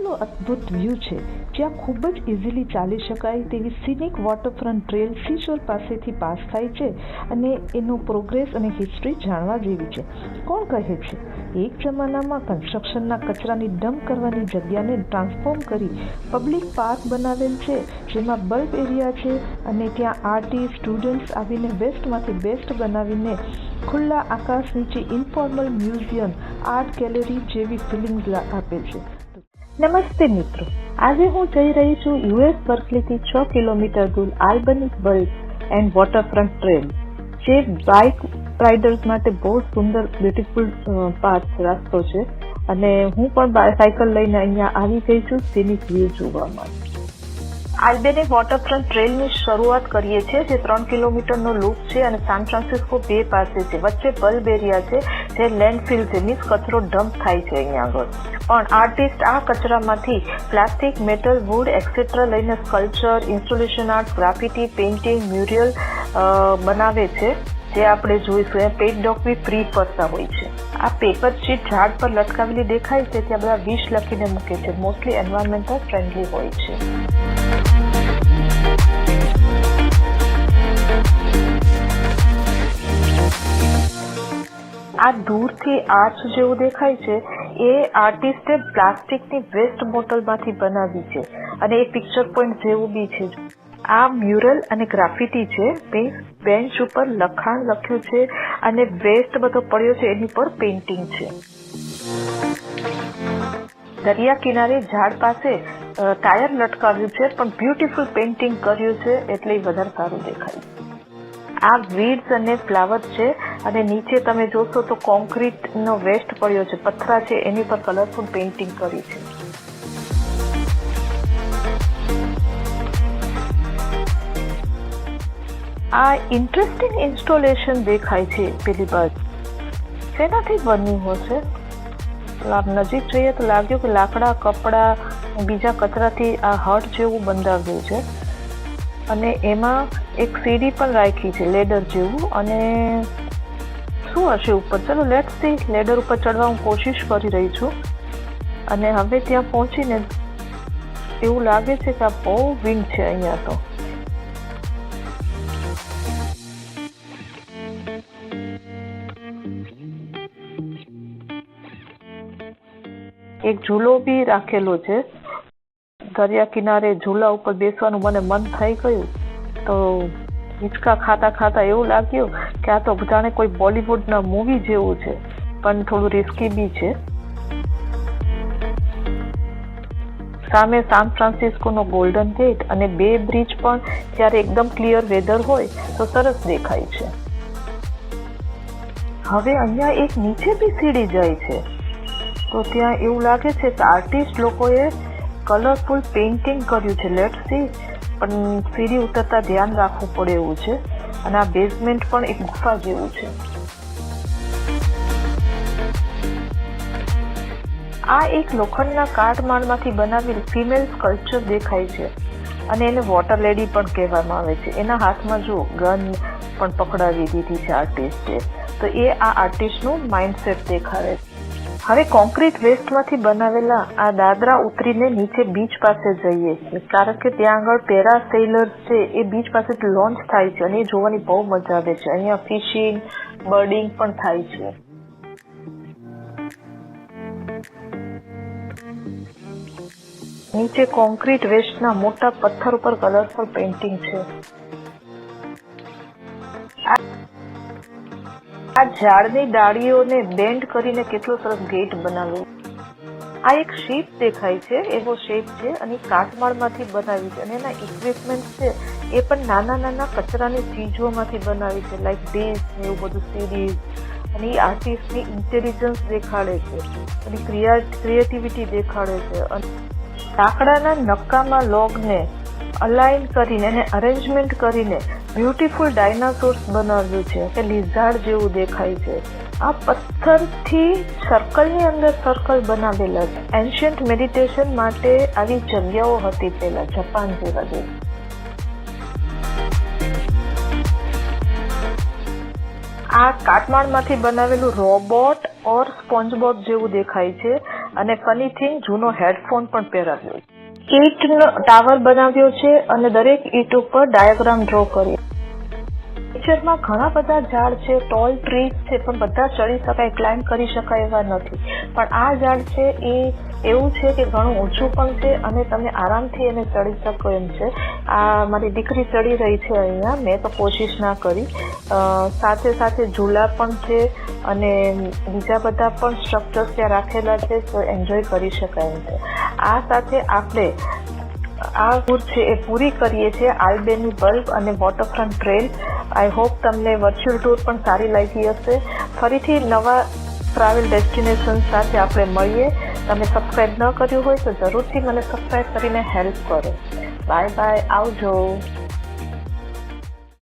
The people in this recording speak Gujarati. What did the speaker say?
કાશ્મીરનું અદ્ભુત વ્યૂ છે, જ્યાં ખૂબ જ ઇઝીલી ચાલી શકાય તેવી સિનિક વોટરફ્રન્ટ ટ્રેલ સીશોર પાસેથી પાસ થાય છે અને એનો પ્રોગ્રેસ અને હિસ્ટ્રી જાણવા જેવી છે. કોણ કહે છે એક જમાનામાં કન્સ્ટ્રક્શનના કચરાની ડમ્પ કરવાની જગ્યાને ટ્રાન્સફોર્મ કરી પબ્લિક પાર્ક બનાવેલ છે, જેમાં બલ્બ એરિયા છે અને ત્યાં આર્ટિસ્ટ સ્ટુડન્ટ્સ આવીને વેસ્ટમાંથી બેસ્ટ બનાવીને ખુલ્લા આકાશ નીચે ઇન્ફોર્મલ મ્યુઝિયમ, આર્ટ ગેલેરી જેવી ફિલિંગ્સ આપે છે. નમસ્તે મિત્રો, આજે હું જઈ રહી છું યુએસ બર્કલીથી 6 કિલોમીટર દૂર આલ્બની બલ્બ એન્ડ વોટરફ્રન્ટ ટ્રેલ, જે બાઇક રાઇડર્સ માટે બહુ સુંદર બ્યુટીફુલ રસ્તો છે અને હું પણ બાયસાયકલ લઈને અહીંયા આવી ગઈ છું સિનિક વ્યૂ જોવા માટે. આલ્બેની વોટરફ્રન્ટ ટ્રેલની શરૂઆત કરીએ છીએ, જે 3 કિલોમીટરનો લૂપ છે અને સાન ફ્રાન્સિસ્કો બે પાસે છે. વચ્ચે બલ્બ એરિયા છે, જે લેન્ડફિલ છે, મીન્સ કચરો ડમ્પ થાય છે અહીંયા આગળ. પણ આર્ટિસ્ટ આ કચરામાંથી પ્લાસ્ટિક, મેટલ, વુડ એક્સેટ્રા લઈને sculpture, installation art, graffiti, painting, mural બનાવે છે, જે આપણે જોઈશું. એ પેઇન્ટ ડોગ બી ફ્રી ફરતા હોય છે. આ પેપર શીટ ઝાડ પર લટકાવેલી દેખાય છે, ત્યાં બધા વિશ લખીને મૂકે છે. મોસ્ટલી એન્વાયરમેન્ટલ ફ્રેન્ડલી હોય છે. આ દૂરથી આર્ચ જેવું દેખાય છે, એ આર્ટિસ્ટે પ્લાસ્ટિકની વેસ્ટ બોટલમાંથી બનાવી છે અને એ પિક્ચર પોઈન્ટ જેવું બી છે. આ મ્યુરલ અને ગ્રાફિટી છે. બેન્ચ ઉપર લખાણ લખ્યું છે અને વેસ્ટ બધો પડ્યો છે એની પર પેઇન્ટિંગ છે. દરિયા કિનારે ઝાડ પાસે ટાયર લટકાવ્યું છે, પણ બ્યુટીફુલ પેઇન્ટિંગ કર્યું છે એટલે વધારે સારું દેખાય. આ વીડ્સ અને ફ્લાવર છે અને નીચે તમે જોશો તો કોન્ક્રીટનો વેસ્ટ પડ્યો છે, પથ્થરા છે, એની પર કલરફુલ પેઇન્ટિંગ કરી છે. આ ઇન્ટરેસ્ટિંગ ઇન્સ્ટોલેશન દેખાય છે પેલી બાજુ. શેનાથી બન્યું હશે? નજીક જઈએ તો લાગ્યું કે લાકડા, કપડા, બીજા કચરાથી આ હટ જેવું બંધાવ્યું છે અને એમાં એક સીડી પણ રાખી છે, લેડર જેવું. અને શું હશે ઉપર? ચલો લેટ્સ સી. લેડર ઉપર ચડવા હું કોશિશ કરી રહી છું અને હવે ત્યાં પહોંચીને એવું લાગે છે કે આ બહુ વિન્ડ છે અહીંયા તો. એક ઝૂલો બી રાખેલો છે દરિયા કિનારે. ઝૂલા ઉપર બેસવાનું મને મન થઈ ગયું તો હિંચકા ખાતા ખાતા એવું લાગ્યું કે આ તો જાણે કોઈ બોલિવૂડના મૂવી જેવું છે, પણ થોડું રિસ્કી બી છે. સામે સાન ફ્રાન્સિસ્કોનો ગોલ્ડન ગેટ અને બે બ્રિજ પણ જ્યારે એકદમ ક્લિયર વેધર હોય તો સરસ દેખાય છે. હવે અહીંયા એક નીચે બી સીડી જાય છે, તો ત્યાં એવું લાગે છે કે આર્ટિસ્ટ લોકોએ કલરફુલ પેઇન્ટિંગ કર્યું છે. Let's see. પણ સીડી ઉતરતા ધ્યાન રાખવું પડે એવું છે અને આ બેઝમેન્ટ પણ એક ગુફા જેવું છે. આ એક લોખંડના કાટમાળમાંથી બનાવેલ ફિમેલ સ્કલ્પચર દેખાય છે અને એને વોટર લેડી પણ કહેવામાં આવે છે. એના હાથમાં જો ગન પણ પકડાવી દીધી છે આર્ટિસ્ટે, તો એ આ આર્ટિસ્ટનું માઇન્ડસેટ દેખાડે છે. હવે કોન્ક્રીટ વેસ્ટમાંથી બનાવેલા આ દાદરા ઉતરીને નીચે બીચ પાસે જઈએ છીએ, કારણ કે ત્યાં આગળ પેરાસેલર્સ છે એ બીચ પાસેથી લોન્ચ થાય છે અને એ જોવાની બહુ મજા આવે છે. અહીંયા ફિશિંગ, બર્ડિંગ પણ થાય છે. નીચે કોન્ક્રીટ વેસ્ટના મોટા પથ્થર ઉપર કલરફુલ પેઇન્ટિંગ છે. આ ઝાડની ડાળીઓને બેન્ડ કરીને કેટલો સરસ ગેટ બનાવ્યો. આ એક શીપ દેખાય છે, એવો શેપ છે અને કાટમાળમાંથી બનાવી છે અને એના ઇક્વિપમેન્ટ છે એ પણ નાના નાના કચરાની ચીજોમાંથી બનાવી છે, લાઈક ડીશ ને એવું બધું, સીરીઝ. અને એ આર્ટિસ્ટની ઇન્ટેલિજન્સ દેખાડે છે અને ક્રિએટિવિટી દેખાડે છે. અને લાકડાના નક્કામાં લોગને અલાઇન કરીને અને અરેન્જમેન્ટ કરીને બ્યુટીફુલ ડાયનાસોર્સ બનાવ્યું છે કે લિઝાર્ડ જેવું દેખાય છે. આ પથ્થરથી સર્કલની અંદર સર્કલ બનાવેલા છે. એન્શિયન્ટ મેડિટેશન માટે આવી જગ્યાઓ હતી પહેલા, જાપાન જેવા દેશ. આ કાટમાળમાંથી બનાવેલું રોબોટ ઓર સ્પોન્જબોબ જેવું દેખાય છે અને ફની થિંગ જૂનો હેડફોન પણ પહેરાવ્યો છે. ઈંટનો ટાવર બનાવ્યો છે અને દરેક ઈંટ ઉપર ડાયાગ્રામ ડ્રો કર્યો. નેચરમાં ઘણા બધા ઝાડ છે, ટોલ ટ્રીઝ છે, પણ બધા ચડી શકાય, ક્લાઇમ્બ કરી શકાય એવા નથી. પણ આ ઝાડ છે એ એવું છે કે ઘણું ઊંચું પણ છે અને તમે આરામથી એને ચડી શકો એમ છે. આ મારી દીકરી ચડી રહી છે અહીંયા, મેં તો કોશિશ ના કરી. સાથે સાથે ઝૂલા પણ છે અને બીજા બધા પણ સ્ટ્રક્ચર્સ ત્યાં રાખેલા છે, તો એન્જોય કરી શકાય એમ છે. આ સાથે આપણે આ ટૂર છે એ પૂરી કરીએ છીએ, આલ્બેની બલ્બ અને વોટરફ્રન્ટ ટ્રેલ. આઈ હોપ તમને વર્ચ્યુઅલ ટૂર પણ સારી લાગી હશે. ફરીથી નવા ટ્રાવેલ ડેસ્ટિનેશન સાથે આપણે મળીએ. તમે સબસ્ક્રાઈબ ન કર્યું હોય તો જરૂરથી મને સબસ્ક્રાઈબ કરીને હેલ્પ કરો. બાય બાય, આવજો.